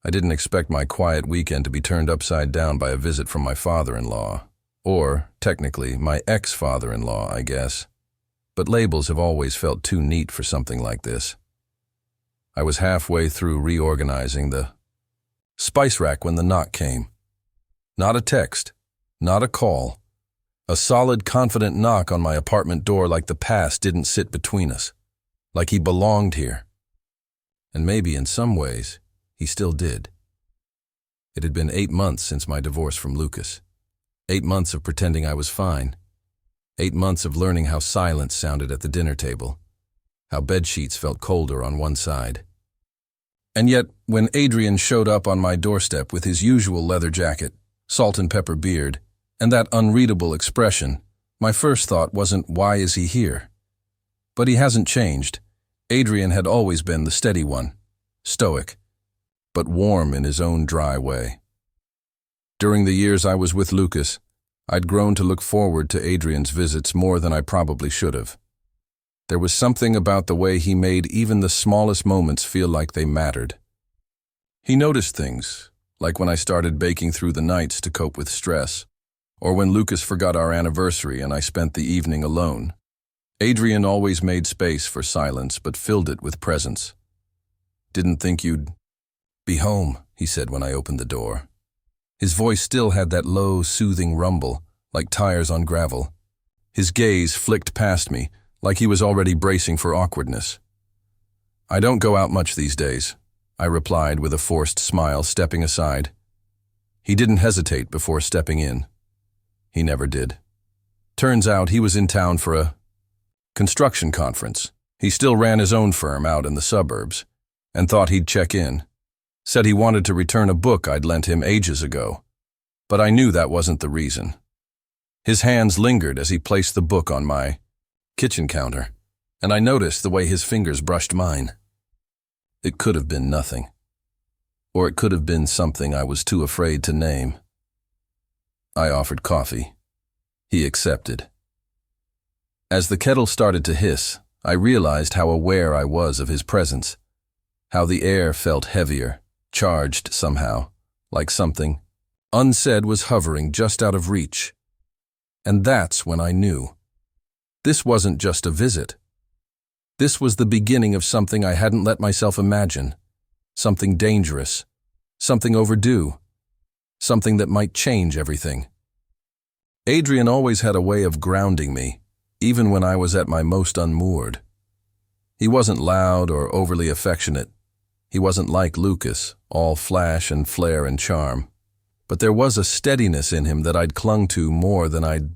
I didn't expect my quiet weekend to be turned upside down by a visit from my father-in-law. Or, technically, my ex-father-in-law, I guess. But labels have always felt too neat for something like this. I was halfway through reorganizing the spice rack when the knock came. Not a text, not a call. A solid, confident knock on my apartment door like the past didn't sit between us. Like he belonged here. And maybe in some ways, he still did. It had been 8 months since my divorce from Lucas. 8 months of pretending I was fine. 8 months of learning how silence sounded at the dinner table. How bedsheets felt colder on one side. And yet, when Adrian showed up on my doorstep with his usual leather jacket, salt and pepper beard, and that unreadable expression, my first thought wasn't, why is he here? But he hasn't changed. Adrian had always been the steady one, stoic, but warm in his own dry way. During the years I was with Lucas, I'd grown to look forward to Adrian's visits more than I probably should have. There was something about the way he made even the smallest moments feel like they mattered. He noticed things, like when I started baking through the nights to cope with stress, or when Lucas forgot our anniversary and I spent the evening alone. Adrian always made space for silence but filled it with presence. "Didn't think you'd be home," he said when I opened the door. His voice still had that low, soothing rumble, like tires on gravel. His gaze flicked past me, like he was already bracing for awkwardness. "I don't go out much these days," I replied with a forced smile, stepping aside. He didn't hesitate before stepping in. He never did. Turns out he was in town for a construction conference. He still ran his own firm out in the suburbs, and thought he'd check in. Said he wanted to return a book I'd lent him ages ago, but I knew that wasn't the reason. His hands lingered as he placed the book on my kitchen counter, and I noticed the way his fingers brushed mine. It could have been nothing. Or it could have been something I was too afraid to name. I offered coffee. He accepted. As the kettle started to hiss, I realized how aware I was of his presence, how the air felt heavier, charged somehow, like something unsaid was hovering just out of reach. And that's when I knew. This wasn't just a visit. This was the beginning of something I hadn't let myself imagine, something dangerous, something overdue, something that might change everything. Adrian always had a way of grounding me, even when I was at my most unmoored. He wasn't loud or overly affectionate. He wasn't like Lucas, all flash and flare and charm. But there was a steadiness in him that I'd clung to more than I'd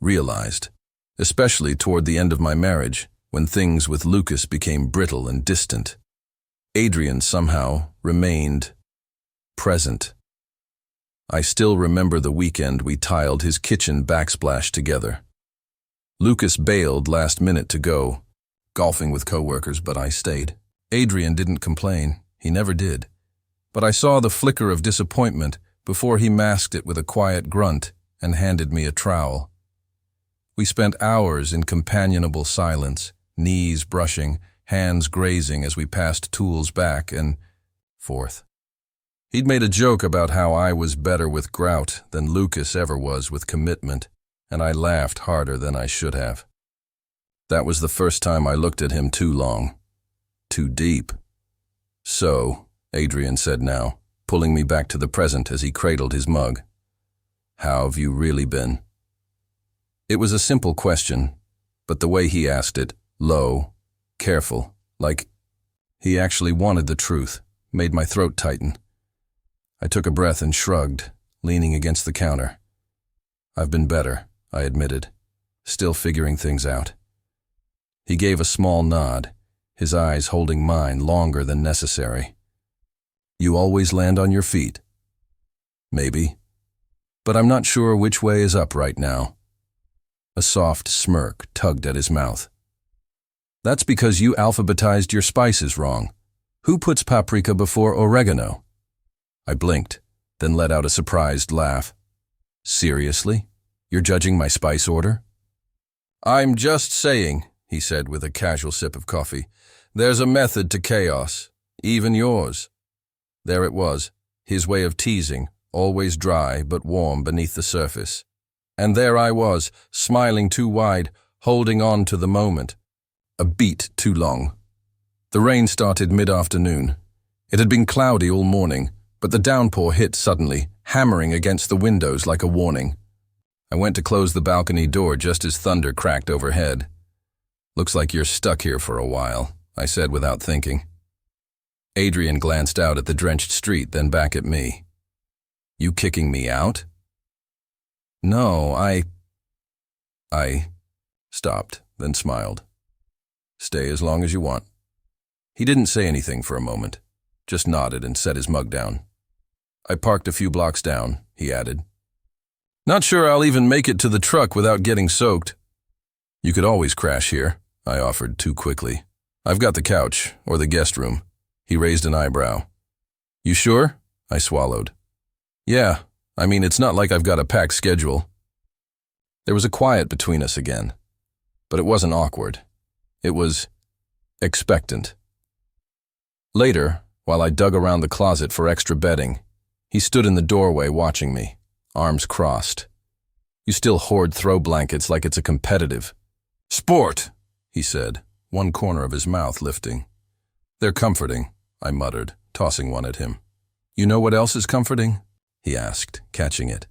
realized, especially toward the end of my marriage, when things with Lucas became brittle and distant. Adrian somehow remained present. I still remember the weekend we tiled his kitchen backsplash together. Lucas bailed last minute to go, golfing with coworkers, but I stayed. Adrian didn't complain. He never did. But I saw the flicker of disappointment before he masked it with a quiet grunt and handed me a trowel. We spent hours in companionable silence, knees brushing, hands grazing as we passed tools back and forth. He'd made a joke about how I was better with grout than Lucas ever was with commitment, and I laughed harder than I should have. That was the first time I looked at him too long. Too deep. "So," Adrian said now, pulling me back to the present as he cradled his mug, "how have you really been?" It was a simple question, but the way he asked it, low, careful, like he actually wanted the truth, made my throat tighten. I took a breath and shrugged, leaning against the counter. "I've been better," I admitted, still figuring things out. He gave a small nod, his eyes holding mine longer than necessary. "You always land on your feet?" "Maybe. But I'm not sure which way is up right now." A soft smirk tugged at his mouth. "That's because you alphabetized your spices wrong. Who puts paprika before oregano?" I blinked, then let out a surprised laugh. "Seriously? You're judging my spice order?" "I'm just saying," he said with a casual sip of coffee. "There's a method to chaos, even yours." There it was, his way of teasing, always dry but warm beneath the surface. And there I was, smiling too wide, holding on to the moment. A beat too long. The rain started mid-afternoon. It had been cloudy all morning, but the downpour hit suddenly, hammering against the windows like a warning. I went to close the balcony door just as thunder cracked overhead. "Looks like you're stuck here for a while," I said without thinking. Adrian glanced out at the drenched street, then back at me. "You kicking me out?" "No, I stopped, then smiled. "Stay as long as you want." He didn't say anything for a moment, just nodded and set his mug down. "I parked a few blocks down," he added. "Not sure I'll even make it to the truck without getting soaked." "You could always crash here," I offered too quickly. "I've got the couch, or the guest room." He raised an eyebrow. "You sure?" I swallowed. "Yeah, I mean, it's not like I've got a packed schedule." There was a quiet between us again, but it wasn't awkward. It was expectant. Later, while I dug around the closet for extra bedding, he stood in the doorway watching me, arms crossed. "You still hoard throw blankets like it's a competitive sport," he said, one corner of his mouth lifting. "They're comforting," I muttered, tossing one at him. "You know what else is comforting?" he asked, catching it.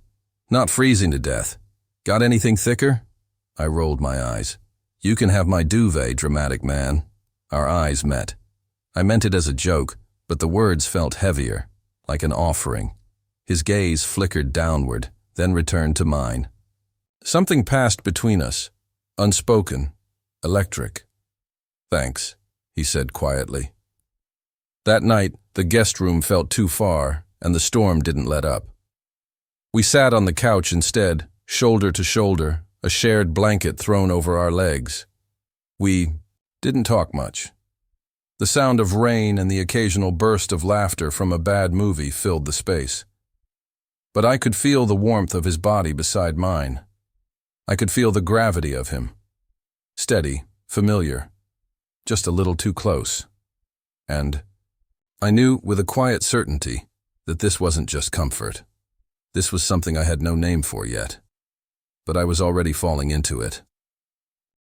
"Not freezing to death. Got anything thicker?" I rolled my eyes. "You can have my duvet, dramatic man." Our eyes met. I meant it as a joke, but the words felt heavier, like an offering. His gaze flickered downward, then returned to mine. Something passed between us, unspoken, electric. "Thanks," he said quietly. That night, the guest room felt too far, and the storm didn't let up. We sat on the couch instead, shoulder to shoulder, a shared blanket thrown over our legs. We didn't talk much. The sound of rain and the occasional burst of laughter from a bad movie filled the space. But I could feel the warmth of his body beside mine. I could feel the gravity of him. Steady, familiar, just a little too close. And I knew with a quiet certainty that this wasn't just comfort. This was something I had no name for yet. But I was already falling into it.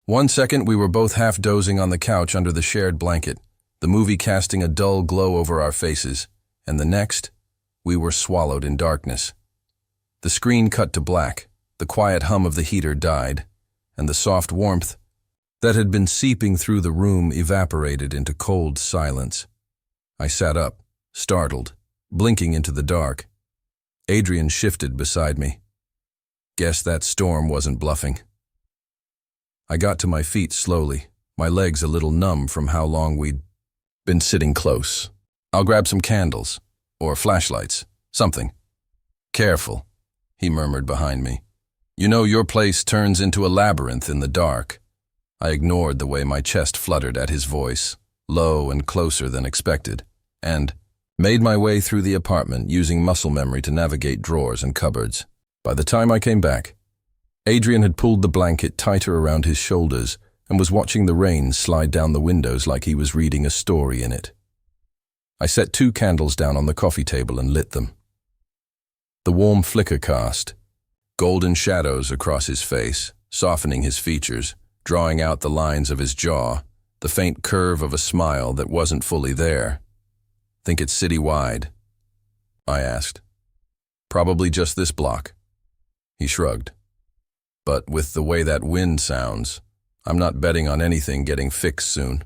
One second we were both half dozing on the couch under the shared blanket, the movie casting a dull glow over our faces, and the next, we were swallowed in darkness. The screen cut to black, the quiet hum of the heater died, and the soft warmth that had been seeping through the room evaporated into cold silence. I sat up, startled, blinking into the dark. Adrian shifted beside me. Guess that storm wasn't bluffing. I got to my feet slowly, my legs a little numb from how long we'd been sitting close. "I'll grab some candles, or flashlights, something." "Careful," he murmured behind me. "You know your place turns into a labyrinth in the dark." I ignored the way my chest fluttered at his voice, low and closer than expected, and made my way through the apartment using muscle memory to navigate drawers and cupboards. By the time I came back, Adrian had pulled the blanket tighter around his shoulders and was watching the rain slide down the windows like he was reading a story in it. I set 2 candles down on the coffee table and lit them. The warm flicker cast, golden shadows across his face, softening his features, drawing out the lines of his jaw, the faint curve of a smile that wasn't fully there. "Think it's citywide?" I asked. "Probably just this block." He shrugged. "But with the way that wind sounds, I'm not betting on anything getting fixed soon."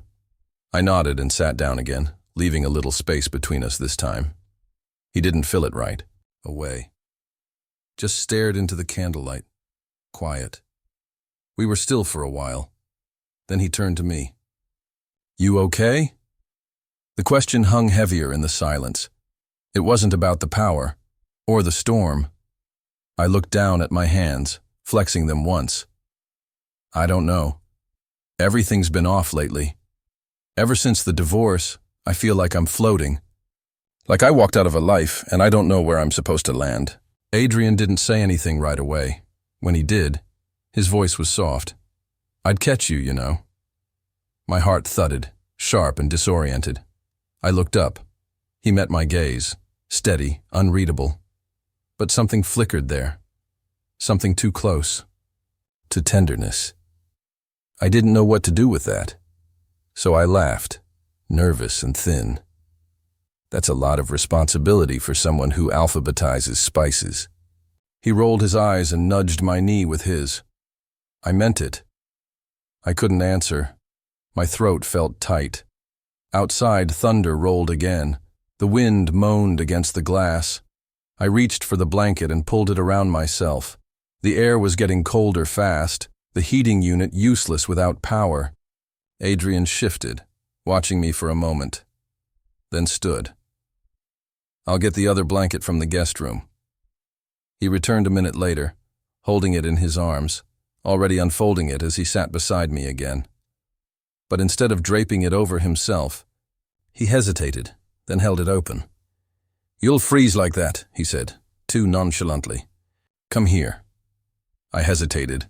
I nodded and sat down again, leaving a little space between us this time. He didn't fill it right. Away. Just stared into the candlelight. Quiet. We were still for a while. Then he turned to me. "You okay?" The question hung heavier in the silence. It wasn't about the power, or the storm. I looked down at my hands, flexing them once. "I don't know. Everything's been off lately. Ever since the divorce, I feel like I'm floating. Like I walked out of a life and I don't know where I'm supposed to land." Adrian didn't say anything right away. When he did, his voice was soft. "I'd catch you, you know." My heart thudded, sharp and disoriented. I looked up. He met my gaze, steady, unreadable. But something flickered there. Something too close. To tenderness. I didn't know what to do with that. So I laughed, nervous and thin. That's a lot of responsibility for someone who alphabetizes spices. He rolled his eyes and nudged my knee with his. I meant it. I couldn't answer. My throat felt tight. Outside, thunder rolled again. The wind moaned against the glass. I reached for the blanket and pulled it around myself. The air was getting colder fast, the heating unit useless without power. Adrian shifted, watching me for a moment, then stood. I'll get the other blanket from the guest room. He returned a minute later, holding it in his arms, already unfolding it as he sat beside me again. But instead of draping it over himself, he hesitated, then held it open. "You'll freeze like that," he said, too nonchalantly. "Come here." I hesitated.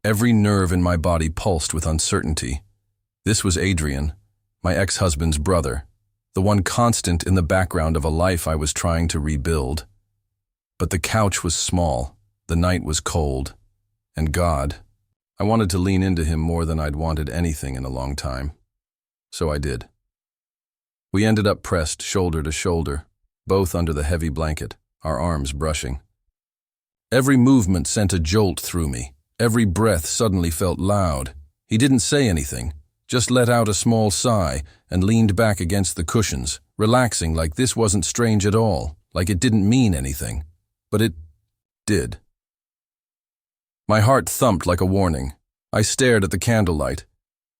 Every nerve in my body pulsed with uncertainty. This was Adrian, my ex-husband's brother, the one constant in the background of a life I was trying to rebuild. But the couch was small, the night was cold, and God, I wanted to lean into him more than I'd wanted anything in a long time. So I did. We ended up pressed shoulder to shoulder, both under the heavy blanket, our arms brushing. Every movement sent a jolt through me. Every breath suddenly felt loud. He didn't say anything, just let out a small sigh and leaned back against the cushions, relaxing like this wasn't strange at all, like it didn't mean anything. But it did. My heart thumped like a warning. I stared at the candlelight,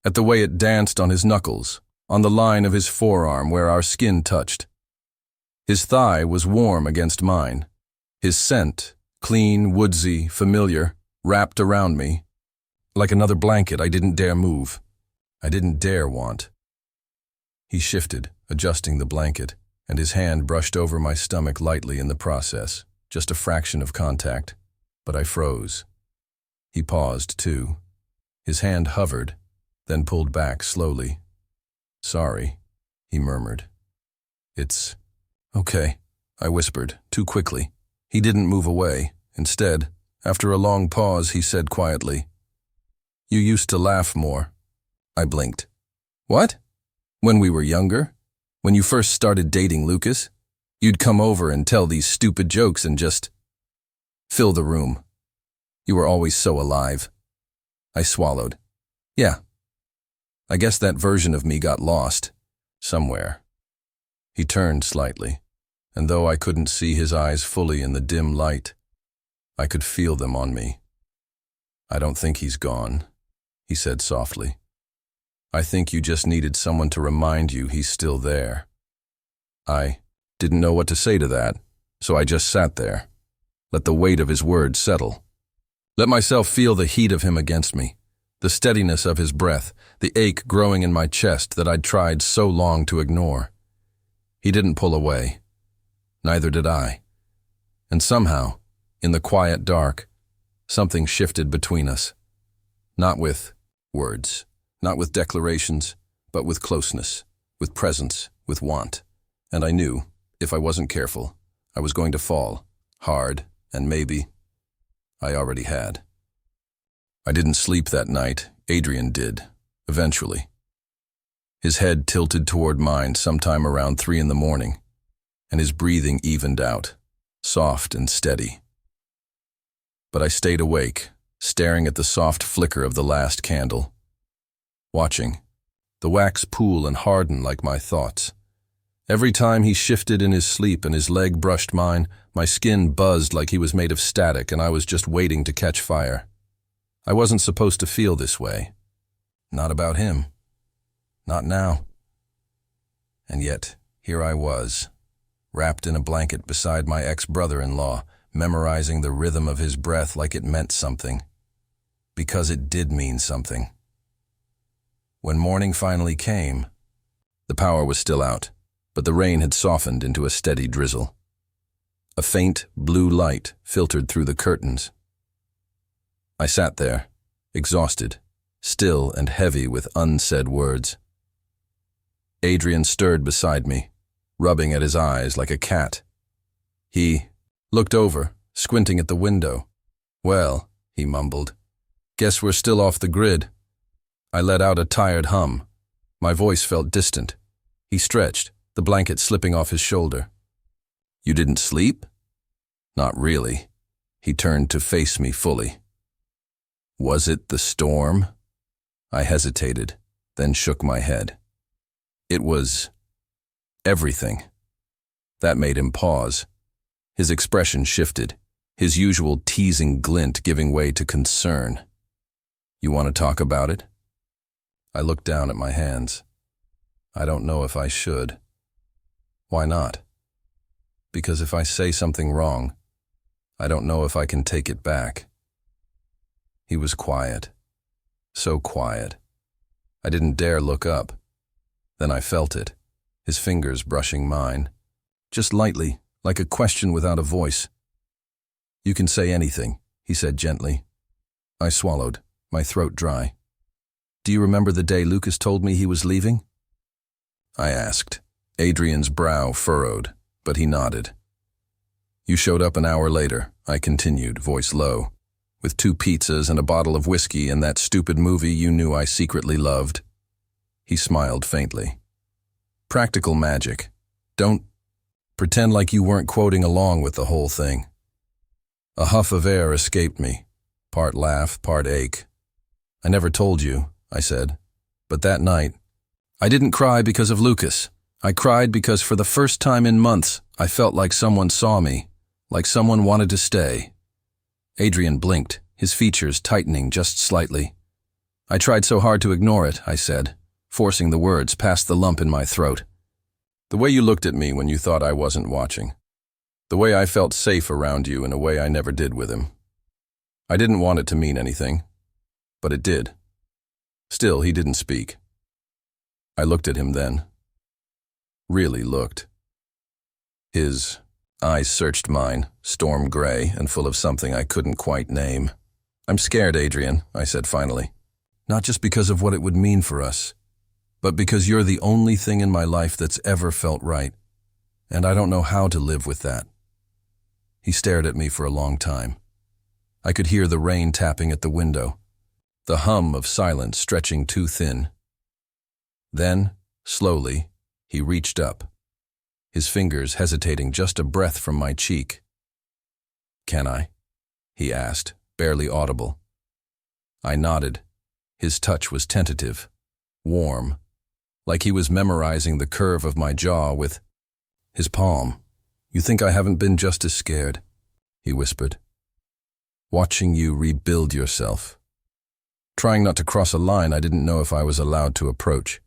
at the way it danced on his knuckles, on the line of his forearm where our skin touched. His thigh was warm against mine. His scent, clean, woodsy, familiar, wrapped around me. Like another blanket I didn't dare move. I didn't dare want. He shifted, adjusting the blanket, and his hand brushed over my stomach lightly in the process, just a fraction of contact, but I froze. He paused, too. His hand hovered, then pulled back slowly. "Sorry," he murmured. "It's okay," I whispered, too quickly. He didn't move away. Instead, after a long pause, he said quietly, "You used to laugh more." I blinked. "What? When we were younger? When you first started dating Lucas? You'd come over and tell these stupid jokes and just fill the room. You were always so alive." I swallowed. "Yeah. I guess that version of me got lost. Somewhere." He turned slightly, and though I couldn't see his eyes fully in the dim light, I could feel them on me. "I don't think he's gone," he said softly. "I think you just needed someone to remind you he's still there." I didn't know what to say to that, so I just sat there, let the weight of his words settle. Let myself feel the heat of him against me, the steadiness of his breath, the ache growing in my chest that I'd tried so long to ignore. He didn't pull away. Neither did I. And somehow, in the quiet dark, something shifted between us. Not with words, not with declarations, but with closeness, with presence, with want. And I knew, if I wasn't careful, I was going to fall, hard, and maybe I already had. I didn't sleep that night. Adrian did, eventually. His head tilted toward mine sometime around 3 in the morning, and his breathing evened out, soft and steady. But I stayed awake, staring at the soft flicker of the last candle, watching the wax pool and harden like my thoughts. Every time he shifted in his sleep and his leg brushed mine, my skin buzzed like he was made of static and I was just waiting to catch fire. I wasn't supposed to feel this way. Not about him. Not now. And yet, here I was, wrapped in a blanket beside my ex-brother-in-law, memorizing the rhythm of his breath like it meant something. Because it did mean something. When morning finally came, the power was still out, but the rain had softened into a steady drizzle. A faint blue light filtered through the curtains. I sat there, exhausted, still and heavy with unsaid words. Adrian stirred beside me, rubbing at his eyes like a cat. He looked over, squinting at the window. "Well," he mumbled, "guess we're still off the grid." I let out a tired hum. My voice felt distant. He stretched, the blanket slipping off his shoulder. "You didn't sleep?" "Not really." He turned to face me fully. "Was it the storm?" I hesitated, then shook my head. "It was everything." That made him pause. His expression shifted, his usual teasing glint giving way to concern. "You want to talk about it?" I looked down at my hands. "I don't know if I should." "Why not?" "Because if I say something wrong, I don't know if I can take it back." He was quiet. So quiet. I didn't dare look up. Then I felt it, his fingers brushing mine. Just lightly, like a question without a voice. "You can say anything," he said gently. I swallowed, my throat dry. "Do you remember the day Lucas told me he was leaving?" I asked. Adrian's brow furrowed, but he nodded. "You showed up an hour later," I continued, voice low, "with 2 pizzas and a bottle of whiskey and that stupid movie you knew I secretly loved." He smiled faintly. "Practical magic. Don't pretend like you weren't quoting along with the whole thing." A huff of air escaped me, part laugh, part ache. "I never told you," I said, "but that night, I didn't cry because of Lucas. I cried because for the first time in months, I felt like someone saw me, like someone wanted to stay." Adrian blinked, his features tightening just slightly. "I tried so hard to ignore it," I said, forcing the words past the lump in my throat. "The way you looked at me when you thought I wasn't watching. The way I felt safe around you in a way I never did with him. I didn't want it to mean anything, but it did." Still, he didn't speak. I looked at him then. Really looked. His eyes searched mine, storm gray and full of something I couldn't quite name. "I'm scared, Adrian," I said finally. "Not just because of what it would mean for us, but because you're the only thing in my life that's ever felt right, and I don't know how to live with that." He stared at me for a long time. I could hear the rain tapping at the window, the hum of silence stretching too thin. Then, slowly, he reached up, his fingers hesitating just a breath from my cheek. "Can I?" he asked, barely audible. I nodded. His touch was tentative, warm, like he was memorizing the curve of my jaw with his palm. "You think I haven't been just as scared?" he whispered. "Watching you rebuild yourself. Trying not to cross a line I didn't know if I was allowed to approach."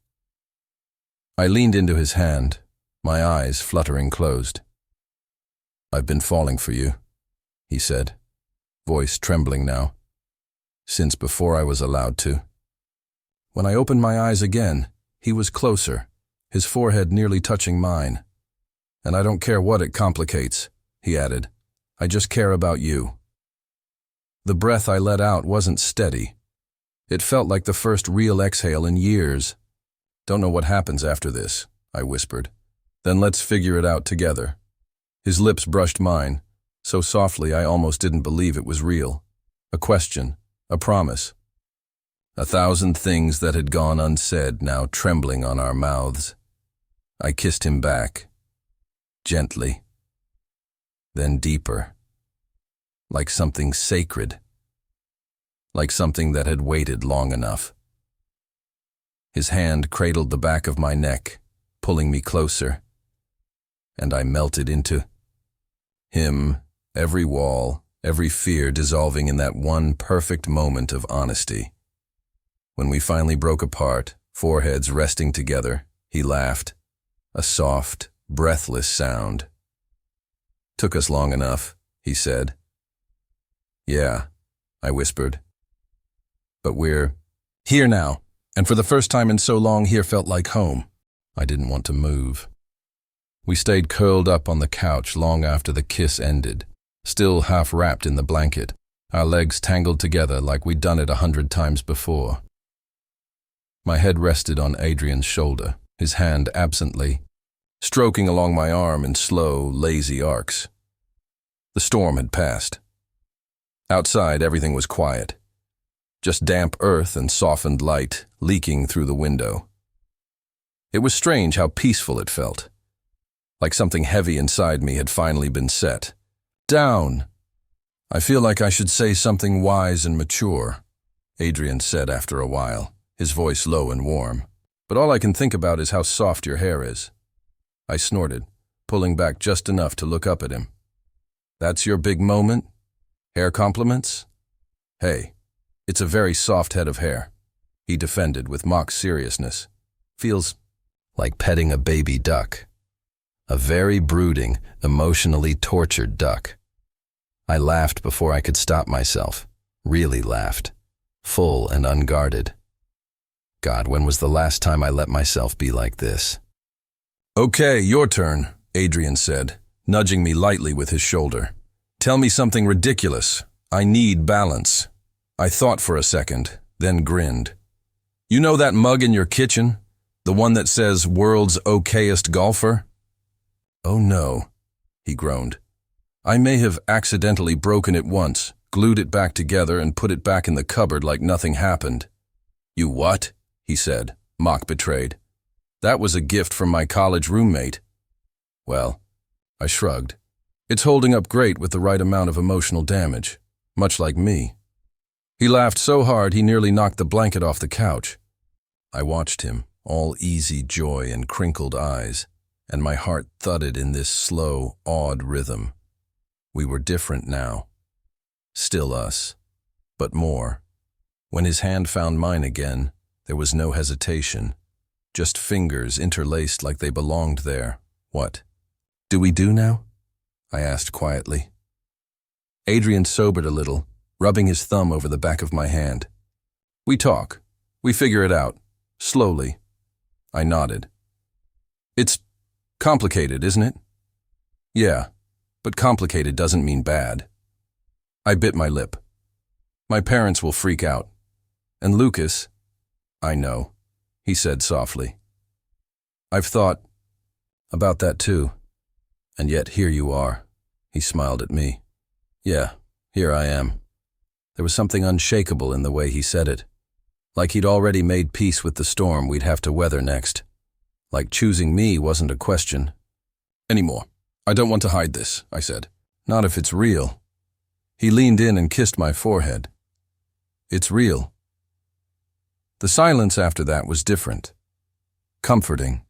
I leaned into his hand, my eyes fluttering closed. "I've been falling for you," he said, voice trembling now, "since before I was allowed to." When I opened my eyes again, he was closer, his forehead nearly touching mine. "And I don't care what it complicates," he added. "I just care about you." The breath I let out wasn't steady. It felt like the first real exhale in years. "Don't know what happens after this," I whispered. "Then let's figure it out together." His lips brushed mine, so softly I almost didn't believe it was real. A question, a promise. 1,000 things that had gone unsaid now trembling on our mouths. I kissed him back, gently, then deeper, like something sacred, like something that had waited long enough. His hand cradled the back of my neck, pulling me closer, and I melted into him, every wall, every fear dissolving in that one perfect moment of honesty. When we finally broke apart, foreheads resting together, he laughed, a soft, breathless sound. "Took us long enough," he said. "Yeah," I whispered. "But we're here now, and for the first time in so long here felt like home." I didn't want to move. We stayed curled up on the couch long after the kiss ended, still half wrapped in the blanket, our legs tangled together like we'd done it 100 times before. My head rested on Adrian's shoulder, his hand absently stroking along my arm in slow, lazy arcs. The storm had passed. Outside, everything was quiet. Just damp earth and softened light leaking through the window. It was strange how peaceful it felt. Like something heavy inside me had finally been set. Down! I feel like I should say something wise and mature, Adrian said after a while, his voice low and warm. But all I can think about is how soft your hair is. I snorted, pulling back just enough to look up at him. That's your big moment? Hair compliments? Hey, it's a very soft head of hair, he defended with mock seriousness. Feels like petting a baby duck. A very brooding, emotionally tortured duck. I laughed before I could stop myself. Really laughed. Full and unguarded. God, when was the last time I let myself be like this? Okay, your turn, Adrian said, nudging me lightly with his shoulder. Tell me something ridiculous. I need balance. I thought for a second, then grinned. You know that mug in your kitchen? The one that says world's okayest golfer? Oh no, he groaned. I may have accidentally broken it once, glued it back together and put it back in the cupboard like nothing happened. You what? He said, mock betrayed. That was a gift from my college roommate. Well, I shrugged. It's holding up great with the right amount of emotional damage, much like me. He laughed so hard he nearly knocked the blanket off the couch. I watched him, all easy joy and crinkled eyes, and my heart thudded in this slow, awed rhythm. We were different now. Still us, but more. When his hand found mine again, there was no hesitation, just fingers interlaced like they belonged there. What do we do now? I asked quietly. Adrian sobered a little, rubbing his thumb over the back of my hand. We talk. We figure it out. Slowly. I nodded. It's complicated, isn't it? Yeah, but complicated doesn't mean bad. I bit my lip. My parents will freak out. And Lucas, I know, he said softly. I've thought about that too. And yet here you are. He smiled at me. Yeah, here I am. There was something unshakable in the way he said it. Like he'd already made peace with the storm we'd have to weather next. Like choosing me wasn't a question. Anymore. I don't want to hide this, I said. Not if it's real. He leaned in and kissed my forehead. It's real. The silence after that was different. Comforting.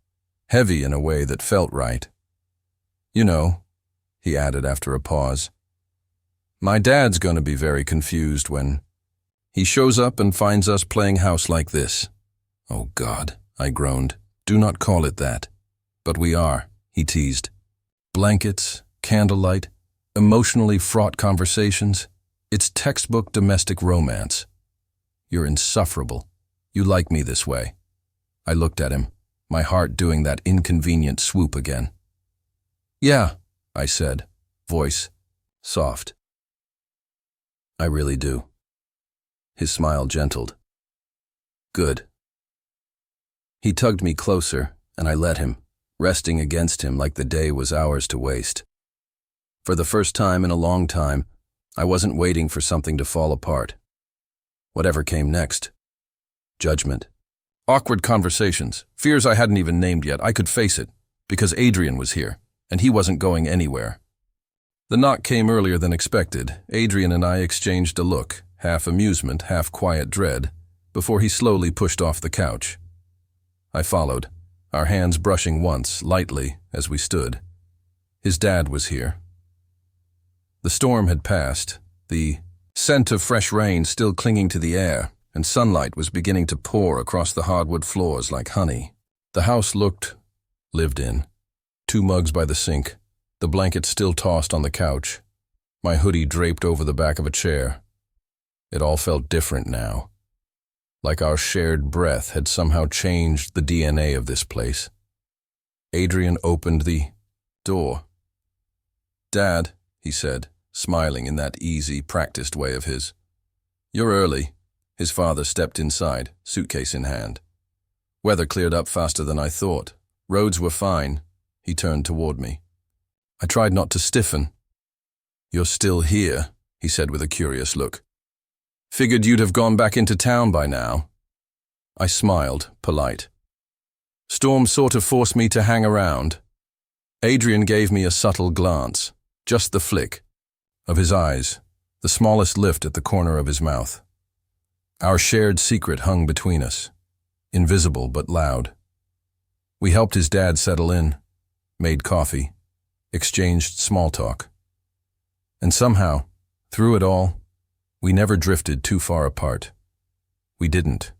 Heavy in a way that felt right. You know, he added after a pause, my dad's going to be very confused when he shows up and finds us playing house like this. Oh God, I groaned. Do not call it that. But we are, he teased. Blankets, candlelight, emotionally fraught conversations. It's textbook domestic romance. You're insufferable. You like me this way. I looked at him, my heart doing that inconvenient swoop again. Yeah, I said, voice soft. I really do. His smile gentled. Good. He tugged me closer, and I let him, resting against him like the day was ours to waste. For the first time in a long time, I wasn't waiting for something to fall apart. Whatever came next. Judgment. Awkward conversations, fears I hadn't even named yet. I could face it, because Adrian was here, and he wasn't going anywhere. The knock came earlier than expected. Adrian and I exchanged a look, half amusement, half quiet dread, before he slowly pushed off the couch. I followed, our hands brushing once, lightly, as we stood. His dad was here. The storm had passed, the scent of fresh rain still clinging to the air, and sunlight was beginning to pour across the hardwood floors like honey. The house looked lived in. 2 mugs by the sink, the blanket still tossed on the couch, my hoodie draped over the back of a chair. It all felt different now, like our shared breath had somehow changed the DNA of this place. Adrian opened the door. Dad, he said, smiling in that easy, practiced way of his. You're early. His father stepped inside, suitcase in hand. Weather cleared up faster than I thought. Roads were fine. he turned toward me. I tried not to stiffen. "You're still here," he said with a curious look. "Figured you'd have gone back into town by now." I smiled, polite. "Storm sort of forced me to hang around." Adrian gave me a subtle glance, just the flick, of his eyes, the smallest lift at the corner of his mouth. Our shared secret hung between us, invisible but loud. We helped his dad settle in, made coffee, exchanged small talk. And somehow, through it all, we never drifted too far apart. We didn't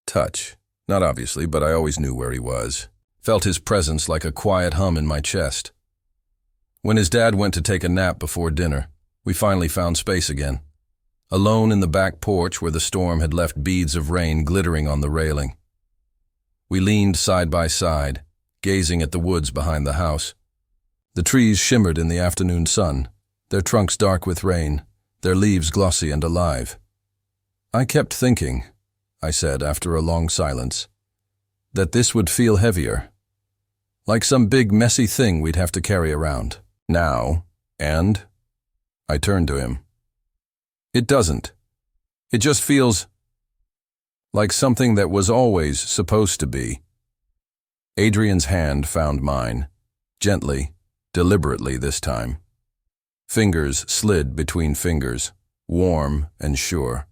touch. Not obviously, but I always knew where he was. Felt his presence like a quiet hum in my chest. When his dad went to take a nap before dinner, we finally found space again. Alone in the back porch where the storm had left beads of rain glittering on the railing. We leaned side by side, gazing at the woods behind the house. The trees shimmered in the afternoon sun, their trunks dark with rain, their leaves glossy and alive. "I kept thinking," I said after a long silence, "that this would feel heavier. Like some big messy thing we'd have to carry around. Now, and?" I turned to him. "It doesn't. It just feels like something that was always supposed to be." Adrian's hand found mine, gently, deliberately this time. Fingers slid between fingers, warm and sure.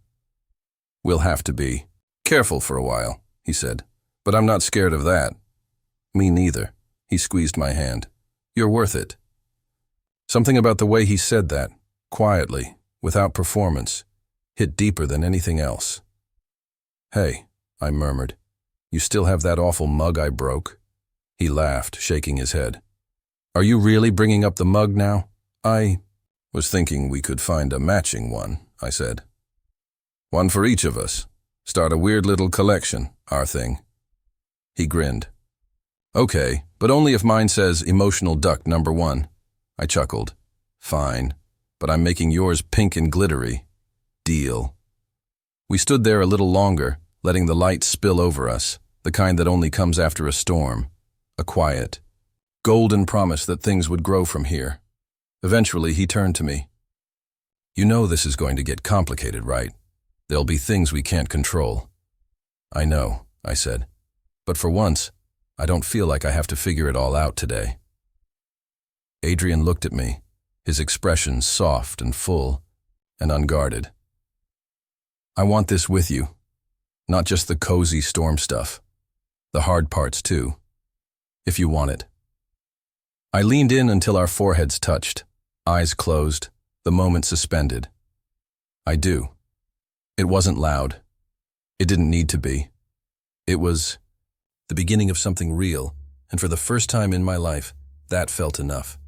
"We'll have to be careful for a while," he said. "But I'm not scared of that." "Me neither." He squeezed my hand. "You're worth it." Something about the way he said that, quietly, without performance, hit deeper than anything else. "Hey," I murmured, "you still have that awful mug I broke?" He laughed, shaking his head. "Are you really bringing up the mug now?" "I was thinking we could find a matching one," I said. "One for each of us. Start a weird little collection, our thing." He grinned. "Okay, but only if mine says emotional duck number 1. I chuckled. "Fine, but I'm making yours pink and glittery. Deal." We stood there a little longer, letting the light spill over us, the kind that only comes after a storm. A quiet, golden promise that things would grow from here. Eventually, he turned to me. "You know this is going to get complicated, right? There'll be things we can't control." "I know," I said. "But for once, I don't feel like I have to figure it all out today." Adrian looked at me, his expression soft and full and unguarded. "I want this with you. Not just the cozy storm stuff. The hard parts too. If you want it." I leaned in until our foreheads touched, eyes closed, the moment suspended. "I do." It wasn't loud. It didn't need to be. It was the beginning of something real, and for the first time in my life, that felt enough.